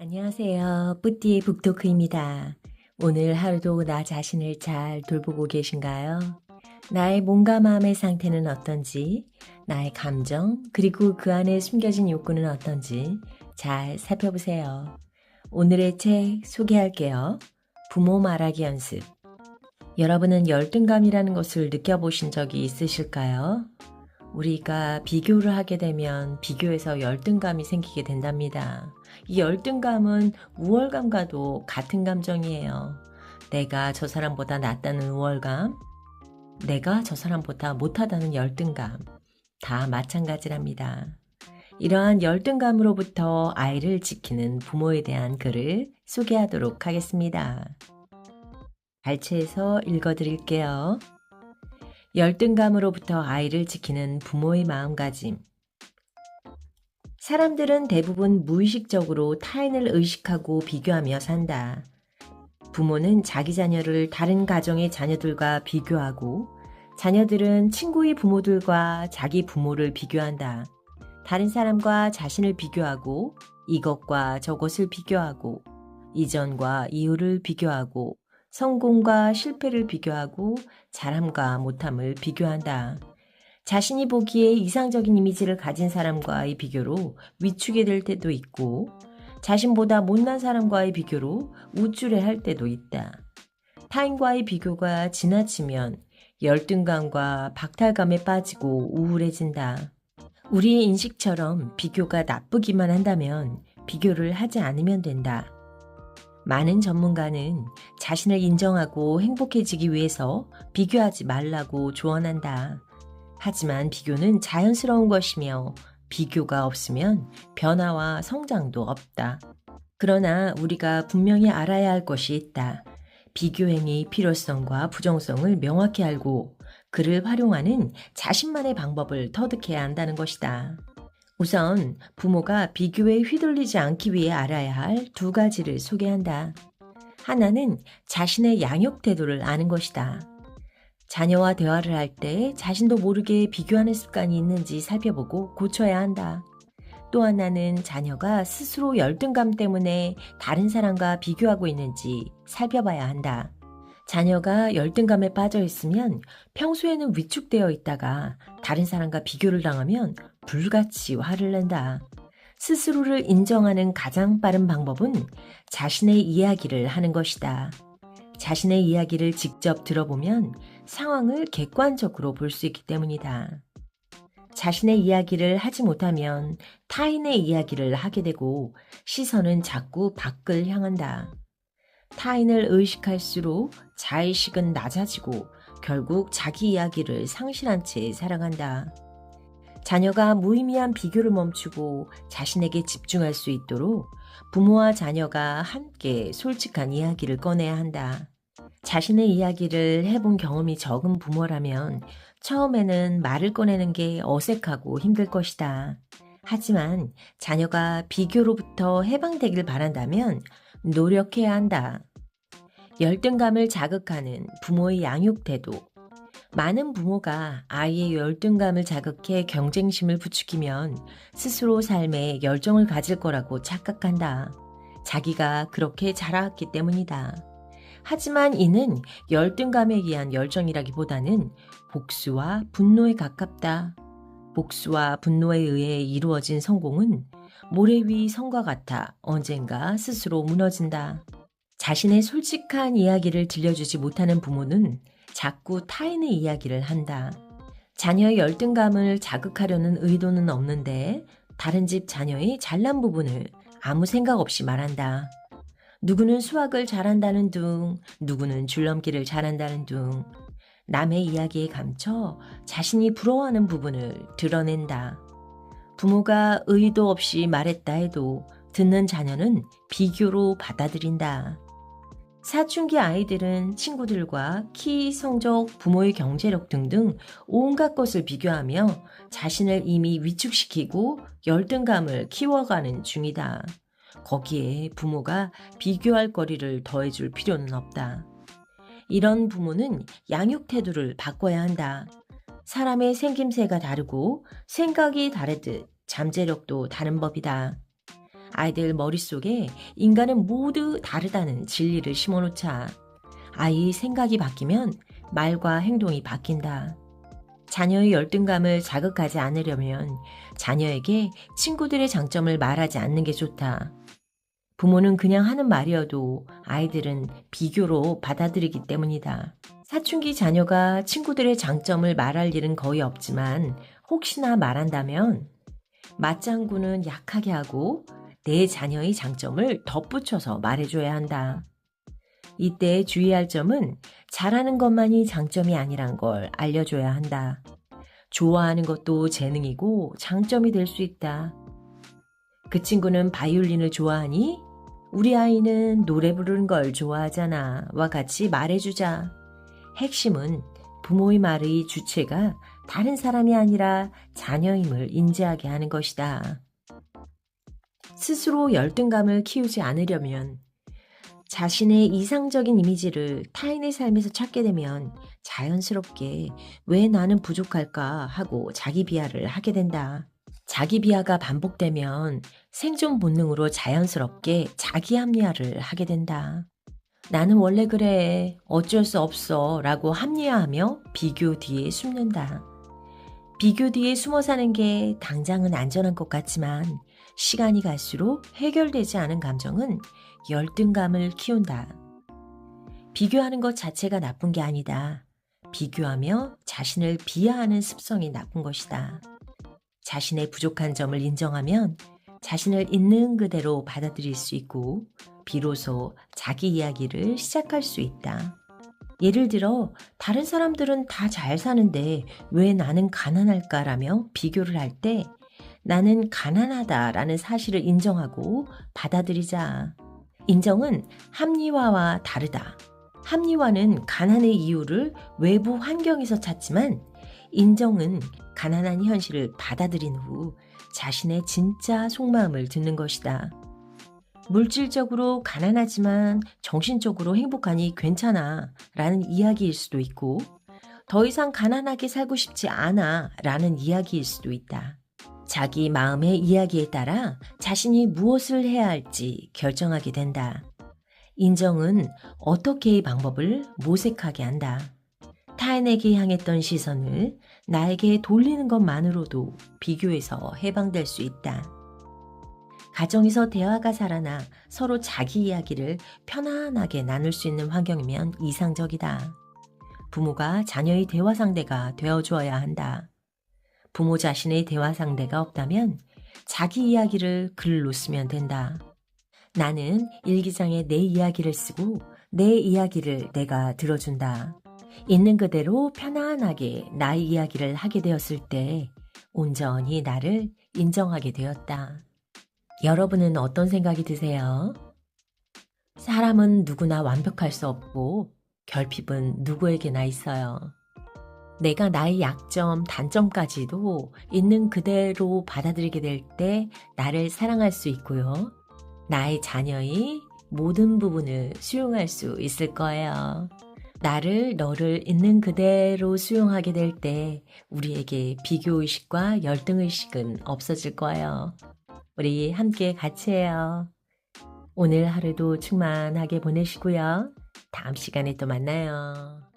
안녕하세요. 뿌띠의 북토크입니다. 오늘 하루도 나 자신을 잘 돌보고 계신가요? 나의 몸과 마음의 상태는 어떤지, 나의 감정, 그리고 그 안에 숨겨진 욕구는 어떤지 잘 살펴보세요. 오늘의 책 소개할게요. 부모 말하기 연습. 여러분은 열등감이라는 것을 느껴보신 적이 있으실까요? 우리가 비교를 하게 되면 비교에서 열등감이 생기게 된답니다. 이 열등감은 우월감과도 같은 감정이에요. 내가 저 사람보다 낫다는 우월감, 내가 저 사람보다 못하다는 열등감, 다 마찬가지랍니다. 이러한 열등감으로부터 아이를 지키는 부모에 대한 글을 소개하도록 하겠습니다. 발췌해서 읽어드릴게요. 열등감으로부터 아이를 지키는 부모의 마음가짐. 사람들은 대부분 무의식적으로 타인을 의식하고 비교하며 산다. 부모는 자기 자녀를 다른 가정의 자녀들과 비교하고, 자녀들은 친구의 부모들과 자기 부모를 비교한다. 다른 사람과 자신을 비교하고, 이것과 저것을 비교하고, 이전과 이후를 비교하고, 성공과 실패를 비교하고 잘함과 못함을 비교한다. 자신이 보기에 이상적인 이미지를 가진 사람과의 비교로 위축이 될 때도 있고, 자신보다 못난 사람과의 비교로 우쭐해할 때도 있다. 타인과의 비교가 지나치면 열등감과 박탈감에 빠지고 우울해진다. 우리의 인식처럼 비교가 나쁘기만 한다면 비교를 하지 않으면 된다. 많은 전문가는 자신을 인정하고 행복해지기 위해서 비교하지 말라고 조언한다. 하지만 비교는 자연스러운 것이며 비교가 없으면 변화와 성장도 없다. 그러나 우리가 분명히 알아야 할 것이 있다. 비교행위의 필요성과 부정성을 명확히 알고 그를 활용하는 자신만의 방법을 터득해야 한다는 것이다. 우선 부모가 비교에 휘둘리지 않기 위해 알아야 할 두 가지를 소개한다. 하나는 자신의 양육 태도를 아는 것이다. 자녀와 대화를 할 때 자신도 모르게 비교하는 습관이 있는지 살펴보고 고쳐야 한다. 또 하나는 자녀가 스스로 열등감 때문에 다른 사람과 비교하고 있는지 살펴봐야 한다. 자녀가 열등감에 빠져 있으면 평소에는 위축되어 있다가 다른 사람과 비교를 당하면 불같이 화를 낸다. 스스로를 인정하는 가장 빠른 방법은 자신의 이야기를 하는 것이다. 자신의 이야기를 직접 들어보면 상황을 객관적으로 볼 수 있기 때문이다. 자신의 이야기를 하지 못하면 타인의 이야기를 하게 되고 시선은 자꾸 밖을 향한다. 타인을 의식할수록 자의식은 낮아지고 결국 자기 이야기를 상실한 채 살아간다. 자녀가 무의미한 비교를 멈추고 자신에게 집중할 수 있도록 부모와 자녀가 함께 솔직한 이야기를 꺼내야 한다. 자신의 이야기를 해본 경험이 적은 부모라면 처음에는 말을 꺼내는 게 어색하고 힘들 것이다. 하지만 자녀가 비교로부터 해방되길 바란다면 노력해야 한다. 열등감을 자극하는 부모의 양육 태도. 많은 부모가 아이의 열등감을 자극해 경쟁심을 부추기면 스스로 삶에 열정을 가질 거라고 착각한다. 자기가 그렇게 자라왔기 때문이다. 하지만 이는 열등감에 의한 열정이라기보다는 복수와 분노에 가깝다. 복수와 분노에 의해 이루어진 성공은 모래 위 성과 같아 언젠가 스스로 무너진다. 자신의 솔직한 이야기를 들려주지 못하는 부모는 자꾸 타인의 이야기를 한다. 자녀의 열등감을 자극하려는 의도는 없는데 다른 집 자녀의 잘난 부분을 아무 생각 없이 말한다. 누구는 수학을 잘한다는 둥, 누구는 줄넘기를 잘한다는 둥, 남의 이야기에 감춰 자신이 부러워하는 부분을 드러낸다. 부모가 의도 없이 말했다 해도 듣는 자녀는 비교로 받아들인다. 사춘기 아이들은 친구들과 키, 성적, 부모의 경제력 등등 온갖 것을 비교하며 자신을 이미 위축시키고 열등감을 키워가는 중이다. 거기에 부모가 비교할 거리를 더해줄 필요는 없다. 이런 부모는 양육 태도를 바꿔야 한다. 사람의 생김새가 다르고 생각이 다르듯 잠재력도 다른 법이다. 아이들 머릿속에 인간은 모두 다르다는 진리를 심어놓자. 아이 생각이 바뀌면 말과 행동이 바뀐다. 자녀의 열등감을 자극하지 않으려면 자녀에게 친구들의 장점을 말하지 않는 게 좋다. 부모는 그냥 하는 말이어도 아이들은 비교로 받아들이기 때문이다. 사춘기 자녀가 친구들의 장점을 말할 일은 거의 없지만 혹시나 말한다면 맞장구는 약하게 하고 내 자녀의 장점을 덧붙여서 말해줘야 한다. 이때 주의할 점은 잘하는 것만이 장점이 아니란 걸 알려줘야 한다. 좋아하는 것도 재능이고 장점이 될 수 있다. 그 친구는 바이올린을 좋아하니? 우리 아이는 노래 부르는 걸 좋아하잖아. 와 같이 말해주자. 핵심은 부모의 말의 주체가 다른 사람이 아니라 자녀임을 인지하게 하는 것이다. 스스로 열등감을 키우지 않으려면 자신의 이상적인 이미지를 타인의 삶에서 찾게 되면 자연스럽게 왜 나는 부족할까 하고 자기 비하를 하게 된다. 자기 비하가 반복되면 생존 본능으로 자연스럽게 자기 합리화를 하게 된다. 나는 원래 그래, 어쩔 수 없어 라고 합리화하며 비교 뒤에 숨는다. 비교 뒤에 숨어 사는 게 당장은 안전한 것 같지만 시간이 갈수록 해결되지 않은 감정은 열등감을 키운다. 비교하는 것 자체가 나쁜 게 아니다. 비교하며 자신을 비하하는 습성이 나쁜 것이다. 자신의 부족한 점을 인정하면 자신을 있는 그대로 받아들일 수 있고 비로소 자기 이야기를 시작할 수 있다. 예를 들어 다른 사람들은 다 잘 사는데 왜 나는 가난할까라며 비교를 할 때 나는 가난하다라는 사실을 인정하고 받아들이자. 인정은 합리화와 다르다. 합리화는 가난의 이유를 외부 환경에서 찾지만 인정은 가난한 현실을 받아들인 후 자신의 진짜 속마음을 듣는 것이다. 물질적으로 가난하지만 정신적으로 행복하니 괜찮아 라는 이야기일 수도 있고 더 이상 가난하게 살고 싶지 않아 라는 이야기일 수도 있다. 자기 마음의 이야기에 따라 자신이 무엇을 해야 할지 결정하게 된다. 인정은 어떻게의 방법을 모색하게 한다. 타인에게 향했던 시선을 나에게 돌리는 것만으로도 비교에서 해방될 수 있다. 가정에서 대화가 살아나 서로 자기 이야기를 편안하게 나눌 수 있는 환경이면 이상적이다. 부모가 자녀의 대화 상대가 되어주어야 한다. 부모 자신의 대화 상대가 없다면 자기 이야기를 글로 쓰면 된다. 나는 일기장에 내 이야기를 쓰고 내 이야기를 내가 들어준다. 있는 그대로 편안하게 나의 이야기를 하게 되었을 때 온전히 나를 인정하게 되었다. 여러분은 어떤 생각이 드세요? 사람은 누구나 완벽할 수 없고 결핍은 누구에게나 있어요. 내가 나의 약점, 단점까지도 있는 그대로 받아들이게 될 때 나를 사랑할 수 있고요. 나의 자녀의 모든 부분을 수용할 수 있을 거예요. 너를 있는 그대로 수용하게 될 때 우리에게 비교의식과 열등의식은 없어질 거예요. 우리 함께 같이 해요. 오늘 하루도 충만하게 보내시고요. 다음 시간에 또 만나요.